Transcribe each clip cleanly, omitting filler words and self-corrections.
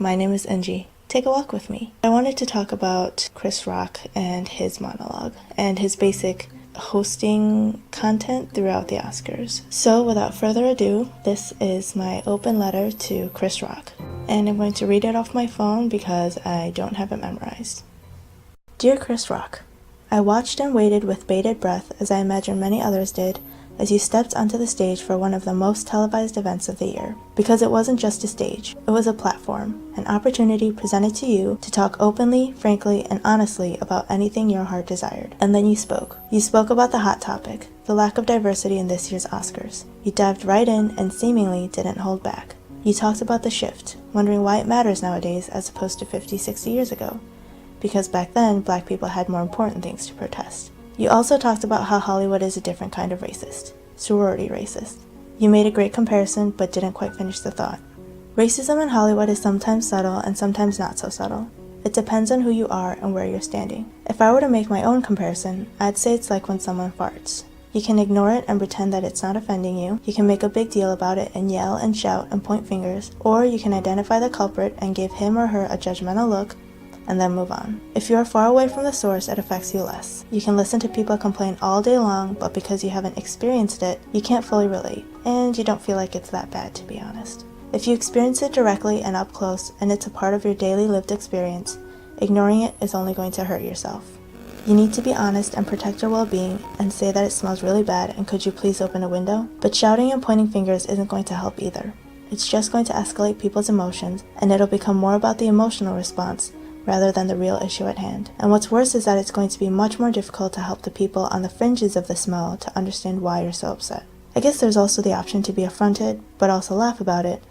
my name is Enji. Take a walk with me. I wanted to talk about Chris Rock and his monologue, and his basic hosting content throughout the Oscars. So without further ado, this is my open letter to Chris Rock, and I'm going to read it off my phone because I don't have it memorized. Dear Chris Rock, I watched and waited with bated breath, as I imagine many others did, as you stepped onto the stage for one of the most televised events of the year. Because it wasn't just a stage, it was a platform, an opportunity presented to you to talk openly, frankly, and honestly about anything your heart desired. And then you spoke. You spoke about the hot topic, the lack of diversity in this year's Oscars. You dived right in and seemingly didn't hold back. You talked about the shift, wondering why it matters nowadays as opposed to 50, 60 years ago. Because back then, black people had more important things to protest. You also talked about how Hollywood is a different kind of racist. Sorority racist. You made a great comparison, but didn't quite finish the thought. Racism in Hollywood is sometimes subtle and sometimes not so subtle. It depends on who you are and where you're standing. If I were to make my own comparison, I'd say it's like when someone farts. You can ignore it and pretend that it's not offending you. You can make a big deal about it and yell and shout and point fingers, or you can identify the culprit and give him or her a judgmental look and then move on. If you are far away from the source, it affects you less. You can listen to people complain all day long, but because you haven't experienced it, you can't fully relate, and you don't feel like it's that bad, to be honest. If you experience it directly and up close, and it's a part of your daily lived experience, ignoring it is only going to hurt yourself. You need to be honest and protect your well-being and say that it smells really bad and could you please open a window? But shouting and pointing fingers isn't going to help either. It's just going to escalate people's emotions, and it'll become more about the emotional response rather than the real issue at hand. And what's worse is that it's going to be much more difficult to help the people on the fringes of the smell to understand why you're so upset. I guess there's also the option to be affronted, but also laugh about it,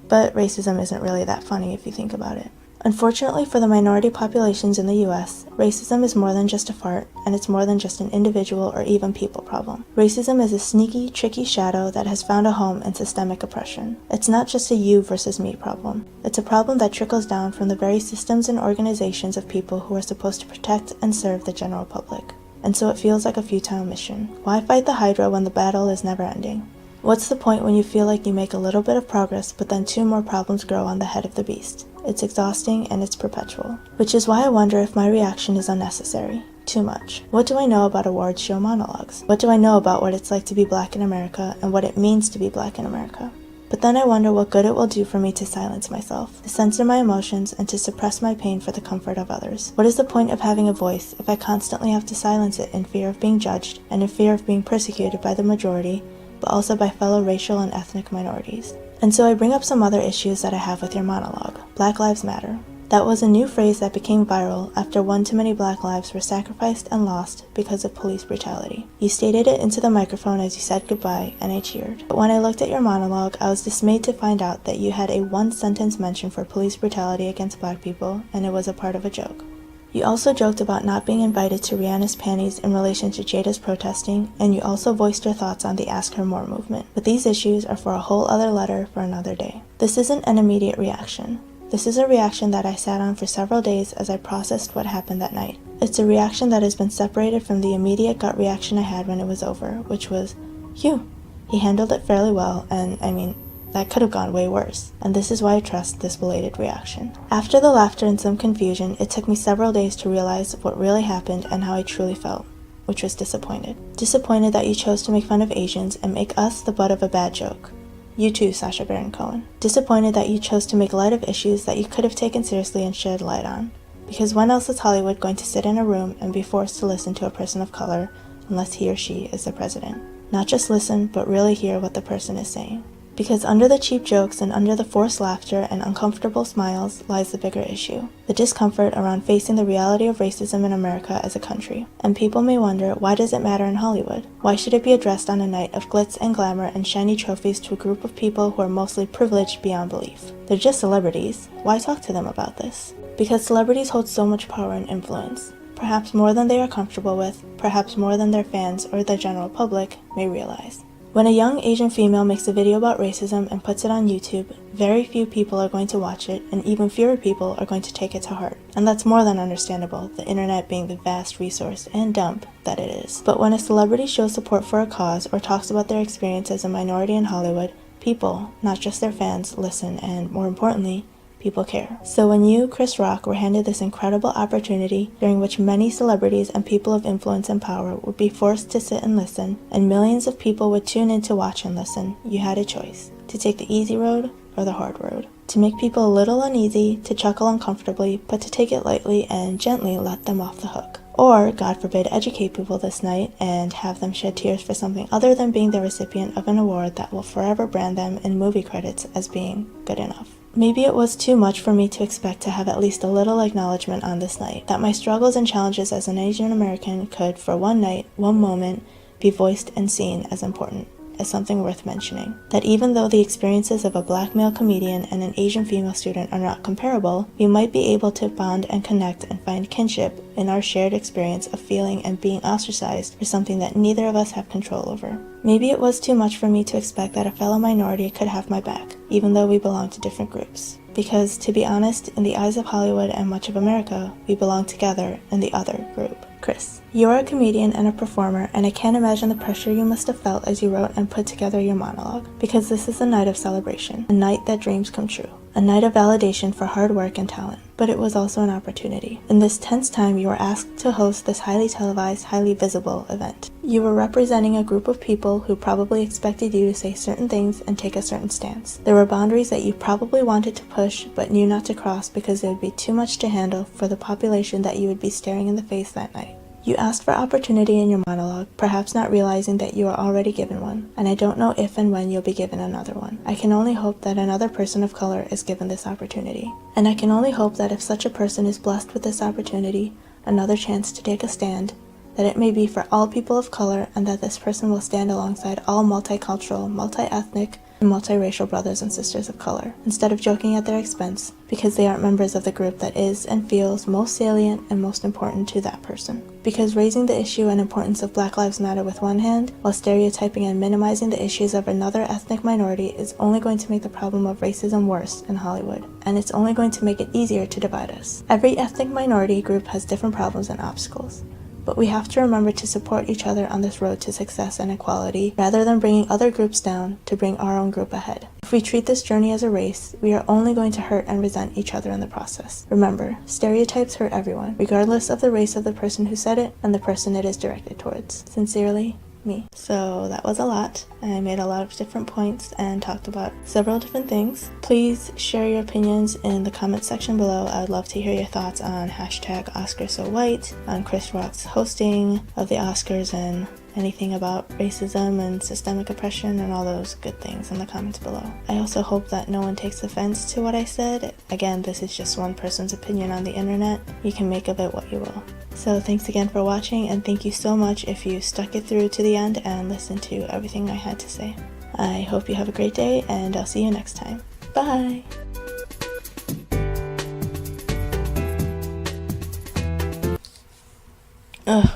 but racism isn't really that funny if you think about it. Unfortunately for the minority populations in the US, racism is more than just a fart, and it's more than just an individual or even people problem. Racism is a sneaky, tricky shadow that has found a home in systemic oppression. It's not just a you versus me problem. It's a problem that trickles down from the very systems and organizations of people who are supposed to protect and serve the general public. And so it feels like a futile mission. Why fight the Hydra when the battle is never ending? What's the point when you feel like you make a little bit of progress, but then 2 more problems grow on the head of the beast? It's exhausting and it's perpetual. Which is why I wonder if my reaction is unnecessary. Too much. What do I know about award show monologues? What do I know about what it's like to be black in America and what it means to be black in America? But then I wonder what good it will do for me to silence myself, to censor my emotions, and to suppress my pain for the comfort of others. What is the point of having a voice if I constantly have to silence it in fear of being judged and in fear of being persecuted by the majority, but also by fellow racial and ethnic minorities? And so I bring up some other issues that I have with your monologue. Black Lives Matter. That was a new phrase that became viral after one too many black lives were sacrificed and lost because of police brutality. You stated it into the microphone as you said goodbye, and I cheered. But when I looked at your monologue, I was dismayed to find out that you had a one-sentence mention for police brutality against black people, and it was a part of a joke. You also joked about not being invited to Rihanna's panties in relation to Jada's protesting, and you also voiced your thoughts on the Ask Her More movement. But these issues are for a whole other letter for another day. This isn't an immediate reaction. This is a reaction that I sat on for several days as I processed what happened that night. It's a reaction that has been separated from the immediate gut reaction I had when it was over, which was, phew, he handled it fairly well, and that could have gone way worse, and this is why I trust this belated reaction. After the laughter and some confusion, it took me several days to realize what really happened and how I truly felt, which was disappointed. Disappointed that you chose to make fun of Asians and make us the butt of a bad joke. You too, Sacha Baron Cohen. Disappointed that you chose to make light of issues that you could have taken seriously and shed light on. Because when else is Hollywood going to sit in a room and be forced to listen to a person of color unless he or she is the president? Not just listen, but really hear what the person is saying. Because under the cheap jokes and under the forced laughter and uncomfortable smiles lies the bigger issue, the discomfort around facing the reality of racism in America as a country. And people may wonder, why does it matter in Hollywood? Why should it be addressed on a night of glitz and glamour and shiny trophies to a group of people who are mostly privileged beyond belief? They're just celebrities. Why talk to them about this? Because celebrities hold so much power and influence. Perhaps more than they are comfortable with, perhaps more than their fans or the general public may realize. When a young Asian female makes a video about racism and puts it on YouTube, very few people are going to watch it, and even fewer people are going to take it to heart. And that's more than understandable, the internet being the vast resource and dump that it is. But when a celebrity shows support for a cause or talks about their experience as a minority in Hollywood, people, not just their fans, listen and, more importantly, people care. So when you, Chris Rock, were handed this incredible opportunity during which many celebrities and people of influence and power would be forced to sit and listen, and millions of people would tune in to watch and listen, you had a choice: to take the easy road or the hard road. To make people a little uneasy, to chuckle uncomfortably, but to take it lightly and gently let them off the hook. Or, God forbid, educate people this night and have them shed tears for something other than being the recipient of an award that will forever brand them in movie credits as being good enough. Maybe it was too much for me to expect to have at least a little acknowledgement on this night, that my struggles and challenges as an Asian American could, for one night, one moment, be voiced and seen as important, as something worth mentioning. That even though the experiences of a black male comedian and an Asian female student are not comparable, we might be able to bond and connect and find kinship in our shared experience of feeling and being ostracized for something that neither of us have control over. Maybe it was too much for me to expect that a fellow minority could have my back, even though we belong to different groups. Because, to be honest, in the eyes of Hollywood and much of America, we belong together in the other group. Chris, you are a comedian and a performer, and I can't imagine the pressure you must have felt as you wrote and put together your monologue, because this is a night of celebration, a night that dreams come true, a night of validation for hard work and talent. But it was also an opportunity. In this tense time, you were asked to host this highly televised, highly visible event. You were representing a group of people who probably expected you to say certain things and take a certain stance. There were boundaries that you probably wanted to push, but knew not to cross because it would be too much to handle for the population that you would be staring in the face that night. You asked for opportunity in your monologue, perhaps not realizing that you are already given one, and I don't know if and when you'll be given another one. I can only hope that another person of color is given this opportunity. And I can only hope that if such a person is blessed with this opportunity, another chance to take a stand, that it may be for all people of color, and that this person will stand alongside all multicultural, multi-ethnic, and multiracial brothers and sisters of color, instead of joking at their expense, because they aren't members of the group that is and feels most salient and most important to that person. Because raising the issue and importance of Black Lives Matter with one hand, while stereotyping and minimizing the issues of another ethnic minority, is only going to make the problem of racism worse in Hollywood, and it's only going to make it easier to divide us. Every ethnic minority group has different problems and obstacles, but we have to remember to support each other on this road to success and equality, rather than bringing other groups down to bring our own group ahead. If we treat this journey as a race, we are only going to hurt and resent each other in the process. Remember, stereotypes hurt everyone, regardless of the race of the person who said it and the person it is directed towards. Sincerely, me. So that was a lot. I made a lot of different points and talked about several different things. Please share your opinions in the comment section below. I would love to hear your thoughts on #OscarsSoWhite, on Chris Rock's hosting of the Oscars, and anything about racism and systemic oppression and all those good things in the comments below. I also hope that no one takes offense to what I said. Again, this is just one person's opinion on the internet. You can make of it what you will. So thanks again for watching, and thank you so much if you stuck it through to the end and listened to everything I had to say. I hope you have a great day, and I'll see you next time. Bye!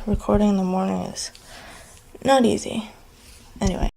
Recording in the morning is not easy. Anyway.